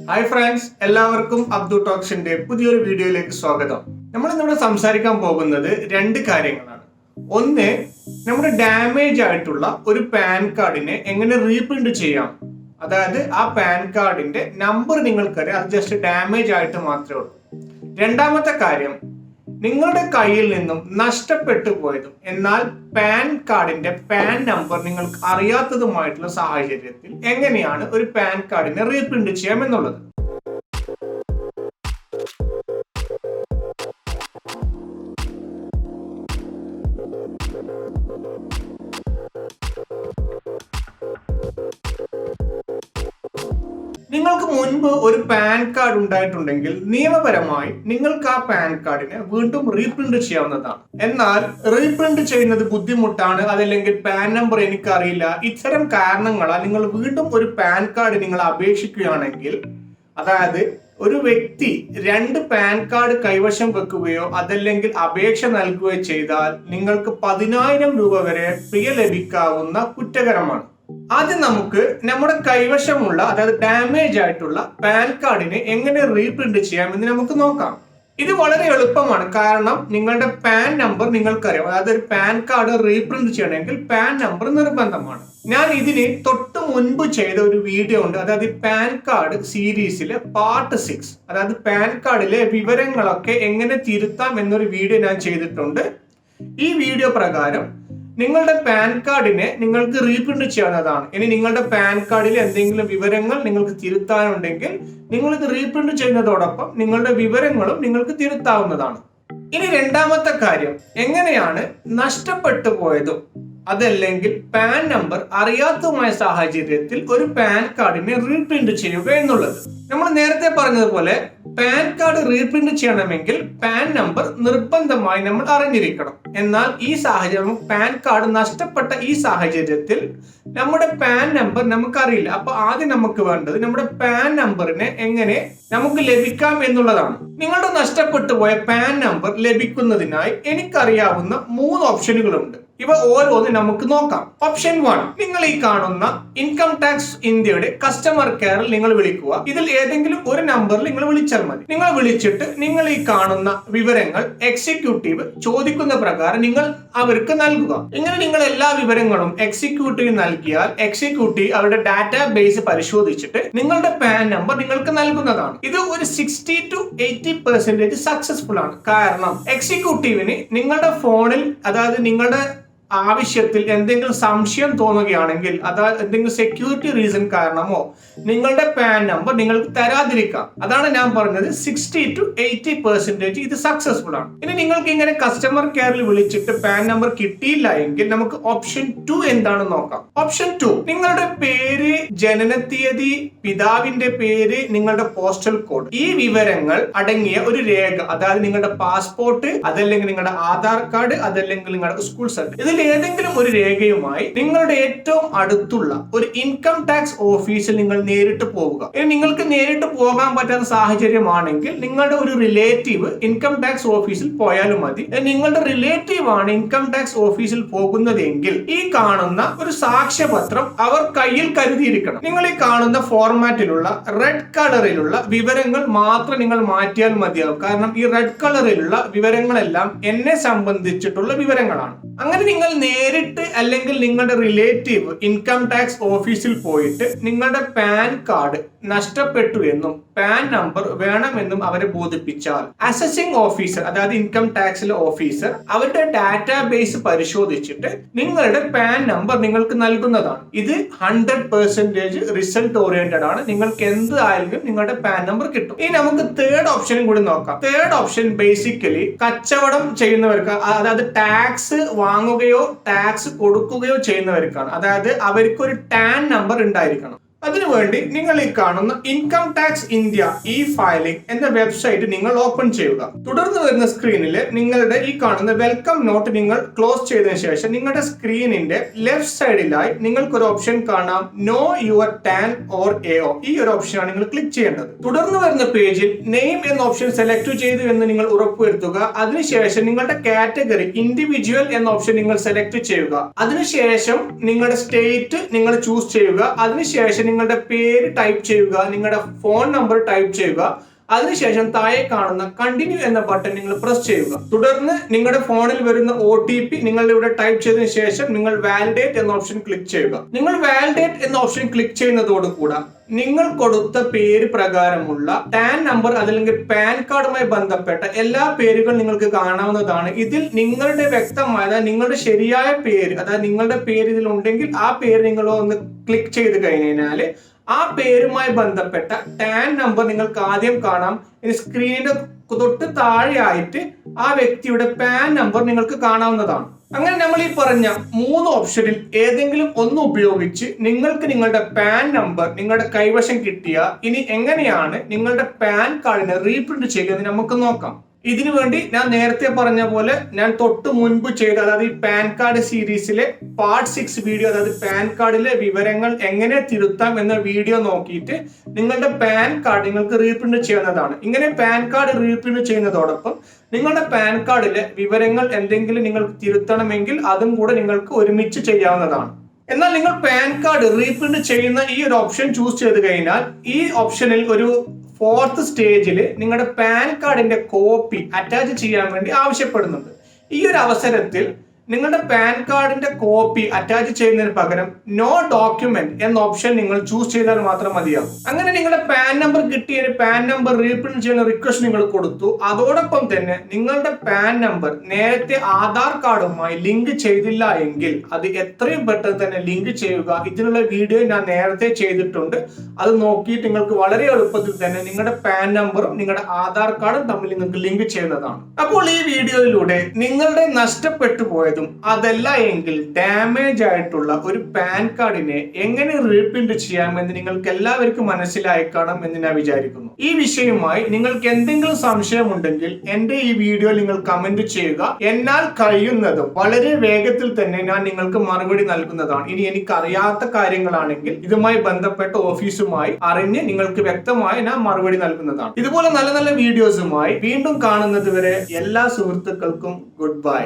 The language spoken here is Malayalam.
ഹായ് ഫ്രണ്ട്സ്, എല്ലാവർക്കും അബ്ദു ടോക്സിന്റെ പുതിയൊരു വീഡിയോയിലേക്ക് സ്വാഗതം. നമ്മൾ ഇന്നിവിടെ സംസാരിക്കാൻ പോകുന്നത് രണ്ട് കാര്യങ്ങളാണ്. ഒന്ന്, നമ്മുടെ ഡാമേജ് ആയിട്ടുള്ള ഒരു പാൻ കാർഡിനെ എങ്ങനെ റീപ്രിന്റ് ചെയ്യാം. അതായത് ആ പാൻ കാർഡിന്റെ നമ്പർ നിങ്ങൾക്കറിയാം, അത് ജസ്റ്റ് ഡാമേജ് ആയിട്ട് മാത്രമേ ഉള്ളൂ. രണ്ടാമത്തെ കാര്യം, നിങ്ങളുടെ കയ്യിൽ നിന്നും നഷ്ടപ്പെട്ടു പോയതും എന്നാൽ പാൻ കാർഡിന്റെ പാൻ നമ്പർ നിങ്ങൾക്ക് അറിയാത്തതുമായിട്ടുള്ള സാഹചര്യത്തിൽ എങ്ങനെയാണ് ഒരു പാൻ കാർഡിനെ റീപ്രിന്റ് ചെയ്യാം എന്നുള്ളത്. നിങ്ങൾക്ക് മുൻപ് ഒരു പാൻ കാർഡ് ഉണ്ടായിട്ടുണ്ടെങ്കിൽ നിയമപരമായി നിങ്ങൾക്ക് ആ പാൻ കാർഡിനെ വീണ്ടും റീപ്രിന്റ് ചെയ്യാവുന്നതാണ്. എന്നാൽ റീപ്രിന്റ് ചെയ്യുന്നത് ബുദ്ധിമുട്ടാണ്, അതല്ലെങ്കിൽ പാൻ നമ്പർ എനിക്കറിയില്ല, ഇത്തരം കാരണങ്ങളാൽ നിങ്ങൾ വീണ്ടും ഒരു പാൻ കാർഡ് നിങ്ങൾ അപേക്ഷിക്കുകയാണെങ്കിൽ, അതായത് ഒരു വ്യക്തി രണ്ട് പാൻ കാർഡ് കൈവശം വെക്കുകയോ അതല്ലെങ്കിൽ അപേക്ഷ നൽകുകയോ ചെയ്താൽ നിങ്ങൾക്ക് 10,000 രൂപ വരെ പിഴ ലഭിക്കാവുന്ന കുറ്റകരമാണ്. ആദ്യം നമുക്ക് നമ്മുടെ കൈവശമുള്ള, അതായത് ഡാമേജ് ആയിട്ടുള്ള പാൻ കാർഡിനെ എങ്ങനെ റീപ്രിന്റ് ചെയ്യാമെന്ന് നമുക്ക് നോക്കാം. ഇത് വളരെ എളുപ്പമാണ്, കാരണം നിങ്ങളുടെ പാൻ നമ്പർ നിങ്ങൾക്കറിയാം. അതായത് ഒരു പാൻ കാർഡ് റീപ്രിന്റ് ചെയ്യണമെങ്കിൽ പാൻ നമ്പർ നിർബന്ധമാണ്. ഞാൻ ഇതിന് തൊട്ട് മുൻപ് ചെയ്ത ഒരു വീഡിയോ ഉണ്ട്, അതായത് പാൻ കാർഡ് സീരീസിലെ പാർട്ട് 6, അതായത് പാൻ കാർഡിലെ വിവരങ്ങളൊക്കെ എങ്ങനെ തിരുത്താം എന്നൊരു വീഡിയോ ഞാൻ ചെയ്തിട്ടുണ്ട്. ഈ വീഡിയോ പ്രകാരം നിങ്ങളുടെ പാൻ കാർഡിനെ നിങ്ങൾക്ക് റീപ്രിന്റ് ചെയ്യാവുന്നതാണ്. ഇനി നിങ്ങളുടെ പാൻ കാർഡിൽ എന്തെങ്കിലും വിവരങ്ങൾ നിങ്ങൾക്ക് തിരുത്താനുണ്ടെങ്കിൽ നിങ്ങൾ ഇത് റീപ്രിന്റ് ചെയ്യുന്നതോടൊപ്പം നിങ്ങളുടെ വിവരങ്ങളും നിങ്ങൾക്ക് തിരുത്താവുന്നതാണ്. ഇനി രണ്ടാമത്തെ കാര്യം, എങ്ങനെയാണ് നഷ്ടപ്പെട്ടു പോയതും അതല്ലെങ്കിൽ പാൻ നമ്പർ അറിയാത്തതുമായ സാഹചര്യത്തിൽ ഒരു പാൻ കാർഡിനെ റീപ്രിന്റ് ചെയ്യുക എന്നുള്ളത്. നമ്മൾ നേരത്തെ പറഞ്ഞതുപോലെ പാൻ കാർഡ് റീപ്രിന്റ് ചെയ്യണമെങ്കിൽ പാൻ നമ്പർ നിർബന്ധമായി നമ്മൾ അറിഞ്ഞിരിക്കണം. എന്നാൽ ഈ സാഹചര്യം, പാൻ കാർഡ് നഷ്ടപ്പെട്ട ഈ സാഹചര്യത്തിൽ നമ്മുടെ പാൻ നമ്പർ നമുക്കറിയില്ല. അപ്പൊ ആദ്യം നമുക്ക് വേണ്ടത് നമ്മുടെ പാൻ നമ്പറിനെ എങ്ങനെ നമുക്ക് ലഭിക്കാം എന്നുള്ളതാണ്. നിങ്ങളുടെ നഷ്ടപ്പെട്ടു പോയ പാൻ നമ്പർ ലഭിക്കുന്നതിനായി എനിക്കറിയാവുന്ന 3 ഓപ്ഷനുകളുണ്ട്. ഇവ ഓരോന്ന് നമുക്ക് നോക്കാം. ഓപ്ഷൻ 1, നിങ്ങൾ ഈ കാണുന്ന ഇൻകം ടാക്സ് ഇന്ത്യയുടെ കസ്റ്റമർ കെയറിൽ നിങ്ങൾ വിളിക്കുക. ഇതിൽ ഏതെങ്കിലും ഒരു നമ്പറിൽ നിങ്ങൾ വിളിച്ചാൽ മതി. നിങ്ങൾ വിളിച്ചിട്ട് നിങ്ങൾ ഈ കാണുന്ന വിവരങ്ങൾ എക്സിക്യൂട്ടീവ് ചോദിക്കുന്ന പ്രകാരം നിങ്ങൾ അവർക്ക് നൽകുക. ഇങ്ങനെ നിങ്ങൾ എല്ലാ വിവരങ്ങളും എക്സിക്യൂട്ടീവ് നൽകിയാൽ എക്സിക്യൂട്ടീവ് അവരുടെ ഡാറ്റാ ബേസ് പരിശോധിച്ചിട്ട് നിങ്ങളുടെ പാൻ നമ്പർ നിങ്ങൾക്ക് നൽകുന്നതാണ്. ഇത് ഒരു 60 to 80% സക്സസ്ഫുൾ ആണ്. കാരണം എക്സിക്യൂട്ടീവിന് നിങ്ങളുടെ ഫോണിൽ, അതായത് നിങ്ങളുടെ ആവശ്യത്തിൽ എന്തെങ്കിലും സംശയം തോന്നുകയാണെങ്കിൽ, അതായത് എന്തെങ്കിലും സെക്യൂരിറ്റി റീസൺ കാരണമോ നിങ്ങളുടെ പാൻ നമ്പർ നിങ്ങൾക്ക് തരാതിരിക്കാം. അതാണ് ഞാൻ പറഞ്ഞത്, 60 to 80% ഇത് സക്സസ്ഫുൾ ആണ്. ഇനി നിങ്ങൾക്ക് ഇങ്ങനെ കസ്റ്റമർ കെയറിൽ വിളിച്ചിട്ട് പാൻ നമ്പർ കിട്ടിയില്ല എങ്കിൽ നമുക്ക് ഓപ്ഷൻ 2 എന്താണെന്ന് നോക്കാം. ഓപ്ഷൻ 2, നിങ്ങളുടെ പേര്, ജനനതീയതി, പിതാവിന്റെ പേര്, നിങ്ങളുടെ പോസ്റ്റൽ കോഡ്, ഈ വിവരങ്ങൾ അടങ്ങിയ ഒരു രേഖ, അതായത് നിങ്ങളുടെ പാസ്പോർട്ട്, അതല്ലെങ്കിൽ നിങ്ങളുടെ ആധാർ കാർഡ്, അതല്ലെങ്കിൽ നിങ്ങളുടെ സ്കൂൾ സർട്ടിഫിക്കറ്റ്, ഏതെങ്കിലും ഒരു രേഖയുമായി നിങ്ങളുടെ ഏറ്റവും അടുത്തുള്ള ഒരു ഇൻകം ടാക്സ് ഓഫീസിൽ നിങ്ങൾ നേരിട്ട് പോവുക. ഇനി നിങ്ങൾക്ക് നേരിട്ട് പോകാൻ പറ്റാത്ത സാഹചര്യമാണെങ്കിൽ നിങ്ങളുടെ ഒരു റിലേറ്റീവ് ഇൻകം ടാക്സ് ഓഫീസിൽ പോയാലും മതി. നിങ്ങളുടെ റിലേറ്റീവ് ആണ് ഇൻകം ടാക്സ് ഓഫീസിൽ പോകുന്നതെങ്കിൽ ഈ കാണുന്ന ഒരു സാക്ഷ്യപത്രം അവർ കയ്യിൽ കരുതിയിരിക്കണം. നിങ്ങൾ ഈ കാണുന്ന ഫോർമാറ്റിലുള്ള റെഡ് കളറിലുള്ള വിവരങ്ങൾ മാത്രം നിങ്ങൾ മാറ്റിയാൽ മതിയാവും. കാരണം ഈ റെഡ് കളറിലുള്ള വിവരങ്ങളെല്ലാം എന്നെ സംബന്ധിച്ചിട്ടുള്ള വിവരങ്ങളാണ്. അങ്ങനെ നിങ്ങൾ നേരിട്ട് അല്ലെങ്കിൽ നിങ്ങളുടെ റിലേറ്റീവ് ഇൻകം ടാക്സ് ഓഫീസിൽ പോയിട്ട് നിങ്ങളുടെ പാൻ കാർഡ് നഷ്ടപ്പെട്ടു എന്നും പാൻ നമ്പർ വേണമെന്നും അവരെ ബോധിപ്പിച്ചാൽ അസസിംഗ് ഓഫീസർ, അതായത് ഇൻകം ടാക്സിലെ ഓഫീസർ, അവരുടെ ഡാറ്റാ ബേസ് പരിശോധിച്ചിട്ട് നിങ്ങളുടെ പാൻ നമ്പർ നിങ്ങൾക്ക് നൽകുന്നതാണ്. ഇത് 100% റിസൾട്ട് ഓറിയന്റഡ് ആണ്. നിങ്ങൾക്ക് എന്തായാലും നിങ്ങളുടെ പാൻ നമ്പർ കിട്ടും. ഇനി നമുക്ക് തേർഡ് ഓപ്ഷനും കൂടി നോക്കാം. തേർഡ് ഓപ്ഷൻ ബേസിക്കലി കച്ചവടം ചെയ്യുന്നവർക്ക്, അതായത് ടാക്സ് വാങ്ങുകയോ ടാക്സ് കൊടുക്കുകയോ ചെയ്യുന്നവർക്കാണ്. അതായത് അവർക്ക് ഒരു ടാൻ നമ്പർ ഉണ്ടായിരിക്കണം. അതിനുവേണ്ടി നിങ്ങൾ ഈ കാണുന്ന income tax India E filing എന്ന വെബ്സൈറ്റ് നിങ്ങൾ ഓപ്പൺ ചെയ്യുക. തുടർന്ന് വരുന്ന സ്ക്രീനിൽ നിങ്ങളുടെ ഈ കാണുന്ന വെൽക്കം നോട്ട് നിങ്ങൾ ക്ലോസ് ചെയ്തതിനു ശേഷം നിങ്ങളുടെ സ്ക്രീനിന്റെ ലെഫ്റ്റ് സൈഡിലായി നിങ്ങൾക്കൊരു ഓപ്ഷൻ കാണാം, no your tan or AO. ഈ ഒരു ഓപ്ഷനാണ് നിങ്ങൾ ക്ലിക്ക് ചെയ്യേണ്ടത്. തുടർന്ന് വരുന്ന പേജിൽ നെയിം എന്ന ഓപ്ഷൻ സെലക്ട് ചെയ്തു എന്ന് നിങ്ങൾ ഉറപ്പുവരുത്തുക. അതിനുശേഷം നിങ്ങളുടെ കാറ്റഗറി ഇൻഡിവിജ്വൽ എന്ന ഓപ്ഷൻ നിങ്ങൾ സെലക്ട് ചെയ്യുക. അതിനുശേഷം നിങ്ങളുടെ സ്റ്റേറ്റ് നിങ്ങൾ ചൂസ് ചെയ്യുക. അതിനുശേഷം നിങ്ങളുടെ പേര് ടൈപ്പ് ചെയ്യുക, നിങ്ങളുടെ ഫോൺ നമ്പർ ടൈപ്പ് ചെയ്യുക. അതിനുശേഷം താഴെ കാണുന്ന കണ്ടിന്യൂ എന്ന ബട്ടൺ നിങ്ങൾ പ്രസ് ചെയ്യുക. തുടർന്ന് നിങ്ങളുടെ ഫോണിൽ വരുന്ന OTP നിങ്ങൾ ഇവിടെ ടൈപ്പ് ചെയ്തതിനു ശേഷം നിങ്ങൾ വാലിഡേറ്റ് എന്ന ഓപ്ഷൻ ക്ലിക്ക് ചെയ്യുക. നിങ്ങൾ വാലിഡേറ്റ് എന്ന ഓപ്ഷൻ ക്ലിക്ക് ചെയ്യുന്നതോടുകൂടെ നിങ്ങൾ കൊടുത്ത പേര് പ്രകാരമുള്ള പാൻ നമ്പർ അതല്ലെങ്കിൽ പാൻ കാർഡുമായി ബന്ധപ്പെട്ട എല്ലാ പേരുകൾ നിങ്ങൾക്ക് കാണാവുന്നതാണ്. ഇതിൽ നിങ്ങളുടെ വ്യക്തമായ നിങ്ങളുടെ ശരിയായ പേര്, അതായത് നിങ്ങളുടെ പേര് ഇതിൽ ഉണ്ടെങ്കിൽ ആ പേര് നിങ്ങൾ ഒന്ന് ക്ലിക്ക് ചെയ്ത് കഴിഞ്ഞാൽ ആ പേരുമായി ബന്ധപ്പെട്ട ടാൻ നമ്പർ നിങ്ങൾക്ക് ആദ്യം കാണാം. ഇനി സ്ക്രീനിന്റെ തൊട്ട് താഴെയായിട്ട് ആ വ്യക്തിയുടെ പാൻ നമ്പർ നിങ്ങൾക്ക് കാണാവുന്നതാണ്. അങ്ങനെ നമ്മൾ ഈ പറഞ്ഞ 3 ഓപ്ഷനിൽ ഏതെങ്കിലും ഒന്ന് ഉപയോഗിച്ച് നിങ്ങൾക്ക് നിങ്ങളുടെ പാൻ നമ്പർ നിങ്ങളുടെ കൈവശം കിട്ടിയ ഇനി എങ്ങനെയാണ് നിങ്ങളുടെ പാൻ കാർഡിനെ റീപ്രിന്റ് ചെയ്യുന്നത് നമുക്ക് നോക്കാം. ഇതിനു വേണ്ടി ഞാൻ നേരത്തെ പറഞ്ഞ പോലെ ഞാൻ തൊട്ട് മുൻപ് ചെയ്ത, അതായത് ഈ പാൻ കാർഡ് സീരീസിലെ പാർട്ട് 6 വീഡിയോ, അതായത് പാൻ കാർഡിലെ വിവരങ്ങൾ എങ്ങനെ തിരുത്താം എന്ന വീഡിയോ നോക്കിയിട്ട് നിങ്ങളുടെ പാൻ കാർഡ് നിങ്ങൾക്ക് റീപ്രിന്റ് ചെയ്യുന്നതാണ്. ഇങ്ങനെ പാൻ കാർഡ് റീപ്രിന്റ് ചെയ്യുന്നതോടൊപ്പം നിങ്ങളുടെ പാൻ കാർഡിലെ വിവരങ്ങൾ എന്തെങ്കിലും നിങ്ങൾക്ക് തിരുത്തണമെങ്കിൽ അതും കൂടെ നിങ്ങൾക്ക് ഒരുമിച്ച് ചെയ്യാവുന്നതാണ്. എന്നാൽ നിങ്ങൾ പാൻ കാർഡ് റീപ്രിന്റ് ചെയ്യുന്ന ഈ ഒരു ഓപ്ഷൻ ചൂസ് ചെയ്ത് കഴിഞ്ഞാൽ ഈ ഓപ്ഷനിൽ ഒരു 4th സ്റ്റേജിൽ നിങ്ങളുടെ പാൻ കാർഡിന്റെ കോപ്പി അറ്റാച്ച് ചെയ്യാൻ വേണ്ടി ആവശ്യപ്പെടുന്നുണ്ട്. ഈ ഒരു അവസരത്തിൽ നിങ്ങളുടെ പാൻ കാർഡിന്റെ കോപ്പി അറ്റാച്ച് ചെയ്യുന്നതിന് പകരം നോ ഡോക്യുമെന്റ് എന്ന ഓപ്ഷൻ നിങ്ങൾ ചൂസ് ചെയ്താൽ മാത്രം മതിയാകും. അങ്ങനെ നിങ്ങളുടെ പാൻ നമ്പർ കിട്ടിയ പാൻ നമ്പർ റീപ്രിന്റ് ചെയ്യുന്ന റിക്വസ്റ്റ് നിങ്ങൾ കൊടുത്തു. അതോടൊപ്പം തന്നെ നിങ്ങളുടെ പാൻ നമ്പർ നേരത്തെ ആധാർ കാർഡുമായി ലിങ്ക് ചെയ്തില്ല എങ്കിൽ അത് എത്രയും പെട്ടെന്ന് തന്നെ ലിങ്ക് ചെയ്യുക. ഇതിനുള്ള വീഡിയോ ഞാൻ നേരത്തെ ചെയ്തിട്ടുണ്ട്. അത് നോക്കിയിട്ട് നിങ്ങൾക്ക് വളരെ എളുപ്പത്തിൽ തന്നെ നിങ്ങളുടെ പാൻ നമ്പറും നിങ്ങളുടെ ആധാർ കാർഡും തമ്മിൽ നിങ്ങൾക്ക് ലിങ്ക് ചെയ്യുന്നതാണ്. അപ്പോൾ ഈ വീഡിയോയിലൂടെ നിങ്ങളുടെ നഷ്ടപ്പെട്ടു പോയത് അതല്ല എങ്കിൽ ഡാമേജ് ആയിട്ടുള്ള ഒരു പാൻ കാർഡിനെ എങ്ങനെ റീപ്രിന്റ് ചെയ്യാമെന്ന് നിങ്ങൾക്ക് എല്ലാവർക്കും മനസ്സിലായി കാണാം എന്ന് ഞാൻ വിചാരിക്കുന്നു. ഈ വിഷയവുമായി നിങ്ങൾക്ക് എന്തെങ്കിലും സംശയമുണ്ടെങ്കിൽ എന്റെ ഈ വീഡിയോ നിങ്ങൾ കമന്റ് ചെയ്യുക. എന്നാൽ കഴിയുന്നതും വളരെ വേഗത്തിൽ തന്നെ ഞാൻ നിങ്ങൾക്ക് മറുപടി നൽകുന്നതാണ്. ഇനി എനിക്ക് അറിയാത്ത കാര്യങ്ങളാണെങ്കിൽ ഇതുമായി ബന്ധപ്പെട്ട ഓഫീസുമായി അറിഞ്ഞ് നിങ്ങൾക്ക് വ്യക്തമായി ഞാൻ മറുപടി നൽകുന്നതാണ്. ഇതുപോലെ നല്ല നല്ല വീഡിയോസുമായി വീണ്ടും കാണുന്നത് വരെ എല്ലാ സുഹൃത്തുക്കൾക്കും ഗുഡ് ബൈ.